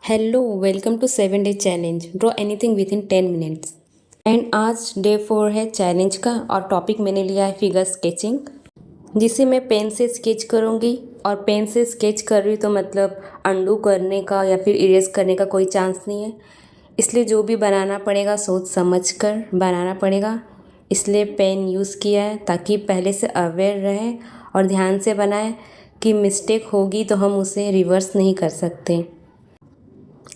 Hello, welcome to 7 day challenge. Draw anything within 10 minutes. And आज day 4 है challenge का और topic मैंने लिया है फिगर स्केचिंग, जिसे मैं पेन से स्केच करूँगी। और पेन से स्केच कर रही हूँ तो मतलब अंडू करने का या फिर इरेज करने का कोई चांस नहीं है, इसलिए जो भी बनाना पड़ेगा सोच समझ कर बनाना पड़ेगा। इसलिए पेन यूज़ किया है ताकि पहले से अवेयर रहें और ध्यान से बनाएं कि मिस्टेक होगी तो हम उसे रिवर्स नहीं कर सकते।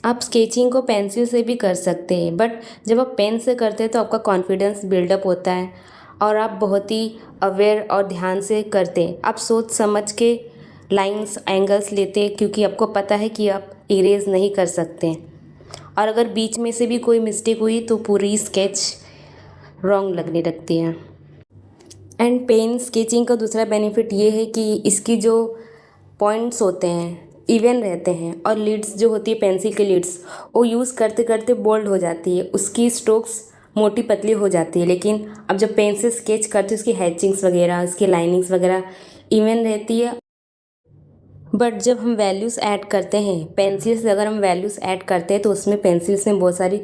आप स्केचिंग को पेंसिल से भी कर सकते हैं, बट जब आप पेन से करते हैं तो आपका कॉन्फिडेंस बिल्डअप होता है और आप बहुत ही अवेयर और ध्यान से करते हैं। आप सोच समझ के लाइंस एंगल्स लेते हैं क्योंकि आपको पता है कि आप इरेज नहीं कर सकते हैं। और अगर बीच में से भी कोई मिस्टेक हुई तो पूरी स्केच रॉन्ग लगने लगती है। एंड पेन स्केचिंग का दूसरा बेनिफिट ये है कि इसकी जो पॉइंट्स होते हैं इवन रहते हैं और लीड्स जो होती है पेंसिल की लीड्स वो यूज़ करते करते बोल्ड हो जाती है, उसकी स्ट्रोक्स मोटी पतली हो जाती है। लेकिन अब जब पेन से स्केच करते हैं उसकी हैचिंग्स वगैरह उसकी लाइनिंग्स वगैरह इवन रहती है। बट जब हम वैल्यूज़ ऐड करते हैं पेंसिल से, अगर हम वैल्यूज़ ऐड करते हैं तो उसमें पेंसिल्स में बहुत सारी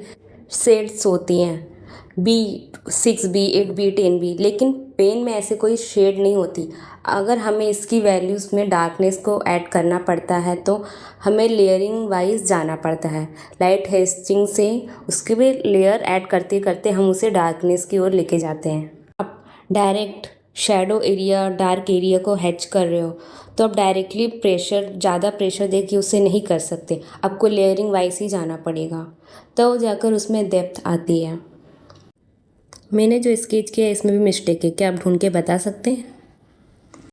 शेड्स होती हैं, B6 B8 B10 B, लेकिन पेन में ऐसे कोई शेड नहीं होती। अगर हमें इसकी वैल्यूज़ में डार्कनेस को ऐड करना पड़ता है तो हमें लेयरिंग वाइज जाना पड़ता है। लाइट हेस्टिंग से उसके भी लेयर ऐड करते करते हम उसे डार्कनेस की ओर लेके जाते हैं। आप direct shadow area dark area को हैच कर रहे हो तो आप डायरेक्टली ज़्यादा प्रेशर दे के उसे नहीं कर सकते, आपको लेयरिंग वाइज ही जाना पड़ेगा, तो जाकर उसमें डेप्थ आती है। मैंने जो स्केच किया है इसमें भी मिस्टेक है, क्या आप ढूंढ के बता सकते हैं?